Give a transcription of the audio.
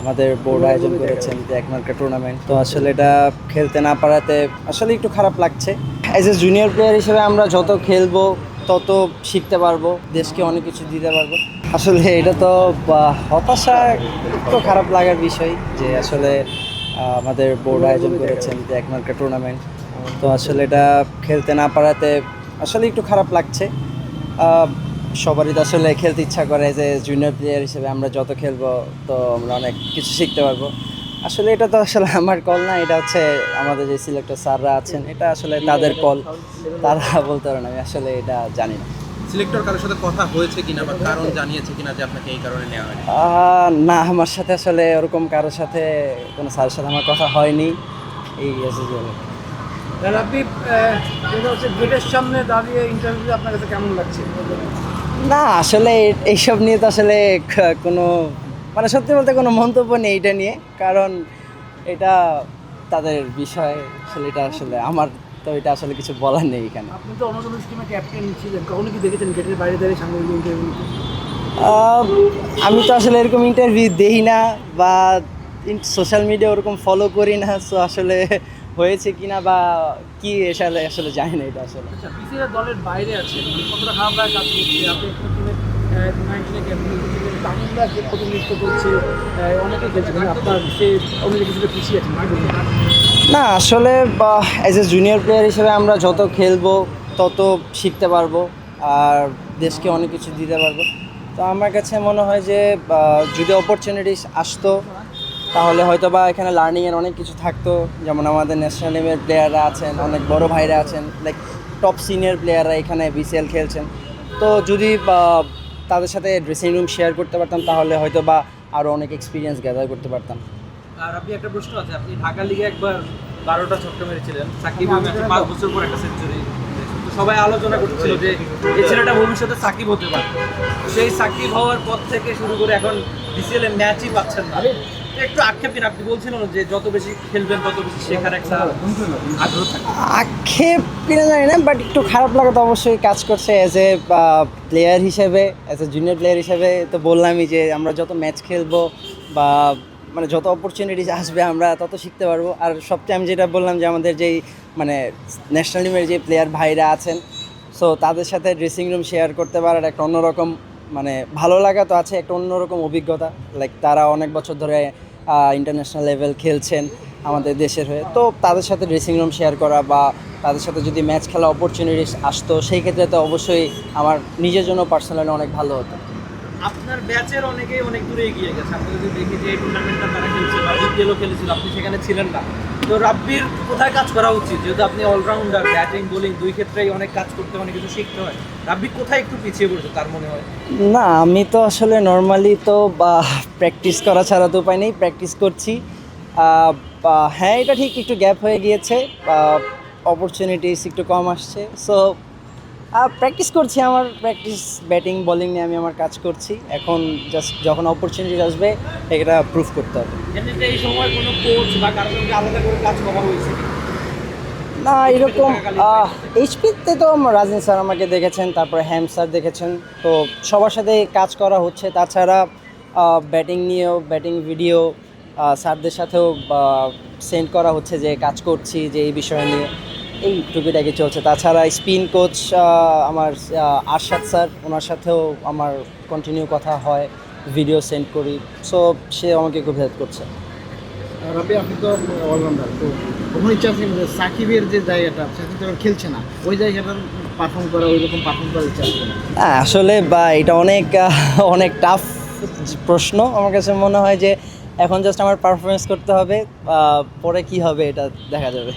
আমাদের বোর্ড আয়োজন করেছেন যে একমাত্র টুর্নামেন্ট, তো আসলে এটা খেলতে না পারাতে আসলে একটু খারাপ লাগছে। অ্যাজ এ জুনিয়র প্লেয়ার হিসেবে আমরা যত খেলবো তত শিখতে পারবো, দেশকে অনেক কিছু দিতে পারবো। আসলে এটা তো হতাশা, একটু খারাপ লাগার বিষয় যে আসলে আমাদের বোর্ড আয়োজন করেছেন যে একমাত্র টুর্নামেন্ট, তো আসলে এটা খেলতে না পারাতে আসলে একটু খারাপ লাগছে। সবারই তো আসলে খেলতে ইচ্ছা করে যে জুনিয়র প্লেয়ার হিসেবে আমরা যত খেলবো তো আমরা অনেক কিছু শিখতে পারবো। আসলে এটা তো আসলে আমার কল না, এটা হচ্ছে আমাদের যে সিলেক্টর স্যাররা আছেন, এটা আসলে তাদের কল, তারা বলতে পারেন, আমি আসলে এটা জানি না। সিলেক্টর কারোর সাথে কথা হয়েছে কিনা বা কারণ জানিয়েছে কিনা যে আপনাকে এই কারণে নেওয়া হয়নি? না, আমার সাথে আসলে ওরকম কারোর সাথে, কোনো স্যারের সাথে আমার কথা হয়নি। এই রাব্বি, যেটা হচ্ছে গেটের সামনে দাঁড়িয়ে ইন্টারভিউ আপনার কাছে কেমন লাগছে? না, আসলে এইসব নিয়ে তো আসলে কোনো, মানে সত্যি বলতে কোনো মন্তব্য নেই এটা নিয়ে, কারণ এটা তাদের বিষয়। আসলে এটা আসলে আমার তো এটা আসলে কিছু বলার নেই এখানে। আপনি তো অনূর্ধ্ব টিমের ক্যাপ্টেন ছিলেন, কখনো কি দেখেছেন গেটের বাইরে দাঁড়িয়ে সাংবাদিক ইন্টারভিউ? আমি তো আসলে এরকম ইন্টারভিউ দেই না বা সোশ্যাল মিডিয়া ওরকম ফলো করি না, সো আসলে হয়েছে কিনা বা কি আসলে আসলে জানি না এটা আসলে। আচ্ছা, পিসিআর দলের বাইরে আছেন, কতটা খারাপ লাগে কাজ করছে? আপনি একটা টিমের নাইনটিনে ক্যাপ্টেন, তামিমরা যে প্রতিনিধিত্ব করছে, অনেকে খেলছে, কিন্তু আপনার সে অন্য কিছুটা পিছিয়ে আছেন, কি বলবেন? না, আসলে অ্যাজ এ জুনিয়র প্লেয়ার হিসেবে আমরা যত খেলবো তত শিখতে পারবো আর দেশকে অনেক কিছু দিতে পারবো। তো আমার কাছে মনে হয় যে যদি অপরচুনিটিস আসতো তাহলে হয়তো বা এখানে লার্নিংয়ের অনেক কিছু থাকতো। যেমন আমাদের ন্যাশনাল টিমের প্লেয়াররা আছেন, অনেক বড় ভাইরা আছেন, লাইক টপ সিনিয়র প্লেয়াররা এখানে বিসিএল খেলছেন। তো যদি তাদের সাথে ড্রেসিং রুম শেয়ার করতে পারতাম তাহলে হয়তো বা আরও অনেক এক্সপিরিয়েন্স গ্যাদার করতে পারতাম। আর আপনি একটা প্রশ্ন আছে, আপনি ঢাকা লিগে একবার 12টা ছক্কা মেরেছিলেন, সাকিব ম্যাচে 5 বছর পর একটা সেঞ্চুরি। তো সবাই আলোচনা করছিল যে এই ছেলেটা ভবিষ্যতে সাকিব হতে পারে। সেই সাকিব হওয়ার পর থেকে শুরু করে এখন বিসিএল এ ম্যাচই পাচ্ছেন না। তো একটু আক্ষেপ নিন, আপনি বলছিলেন যে যত বেশি খেলবেন তত বেশি শেখার একটা আগ্রহ থাকে। আক্ষেপ কিনা জানি না, বাট একটু খারাপ লাগা তো অবশ্যই কাজ করছে। অ্যাজ এ প্লেয়ার হিসেবে, অ্যাজ এ জুনিয়র প্লেয়ার হিসেবে তো বললামই যে আমরা যত ম্যাচ খেলবো বা মানে যত অপরচুনিটিস আসবে আমরা তত শিখতে পারবো। আর সবচেয়ে আমি যেটা বললাম যে আমাদের যেই মানে ন্যাশনাল টিমের যে প্লেয়ার ভাইরা আছেন, সো তাদের সাথে ড্রেসিং রুম শেয়ার করতে পারার একটা অন্যরকম মানে ভালো লাগা তো আছে, একটা অন্যরকম অভিজ্ঞতা। লাইক তারা অনেক বছর ধরে ইন্টারন্যাশনাল লেভেল খেলছেন আমাদের দেশের হয়ে, তো তাদের সাথে ড্রেসিং রুম শেয়ার করা বা তাদের সাথে যদি ম্যাচ খেলা অপরচুনিটিস আসতো সেই ক্ষেত্রে তো অবশ্যই আমার নিজের জন্য পার্সোনালি অনেক ভালো হতো। আপনার ব্যাচের অনেকেই অনেক দূরে এগিয়ে গেছে। আপনি যদি দেখি যে এই টুর্নামেন্টটা তারা খেলছে বা বিপিএলও খেলেছিল, আপনি সেখানে ছিলেন না। তো রাব্বির কোথায় কাজ করা উচিত? যেহেতু আপনি অলরাউন্ডার, ব্যাটিং বোলিং দুই ক্ষেত্রেই অনেক কাজ করতে, অনেক কিছু শিখতে হয়। রাব্বি কোথায় একটু পিছিয়ে পড়ছে তার মনে হয়? না, আমি তো আসলে নর্মালি তো প্র্যাকটিস করা ছাড়া তো উপায় নেই, প্র্যাকটিস করছি। হ্যাঁ, এটা ঠিক একটু গ্যাপ হয়ে গিয়েছে, অপরচুনিটিস একটু কম আসছে, সো প্র্যাকটিস করছি। আমার প্র্যাকটিস ব্যাটিং বোলিং নিয়ে আমি আমার কাজ করছি। এখন জাস্ট যখন অপরচুনিটি আসবে এটা প্রুভ করতে হবে। এমনিতে এই সময় কোনো কোচ বা কারোর সঙ্গে আলাদা করে কাজ করা হয়েছে? না, এরকম এইচপিতে তো রাজিন স্যার আমাকে দেখেছেন, তারপরে হ্যাম স্যার দেখেছেন, তো সবার সাথে কাজ করা হচ্ছে। তাছাড়া ব্যাটিং নিয়েও, ব্যাটিং ভিডিও স্যারদের সাথেও সেন্ড করা হচ্ছে যে কাজ করছি যে এই বিষয় নিয়ে, এই টুকিটাকি চলছে। তাছাড়া স্পিন কোচ আমার আরশাদ স্যার, ওনার সাথেও আমার কন্টিনিউ কথা হয়, ভিডিও সেন্ড করি, সো সে আমাকে খুব হেল্প করছে। রাব্বি, আপনি তো অলরাউন্ডার, তো কখনো ইচ্ছা আছে সাকিবের যে জায়গাটা, সাকিব তো খেলছে না, ওই জায়গাটা পারফর্ম করা, ওই রকম পারফর্ম করার ইচ্ছা আছে? আসলে এটা অনেক অনেক টাফ প্রশ্ন। আমার কাছে মনে হয় যে এখন জাস্ট আমার পারফরমেন্স করতে হবে, পরে কি হবে এটা দেখা যাবে।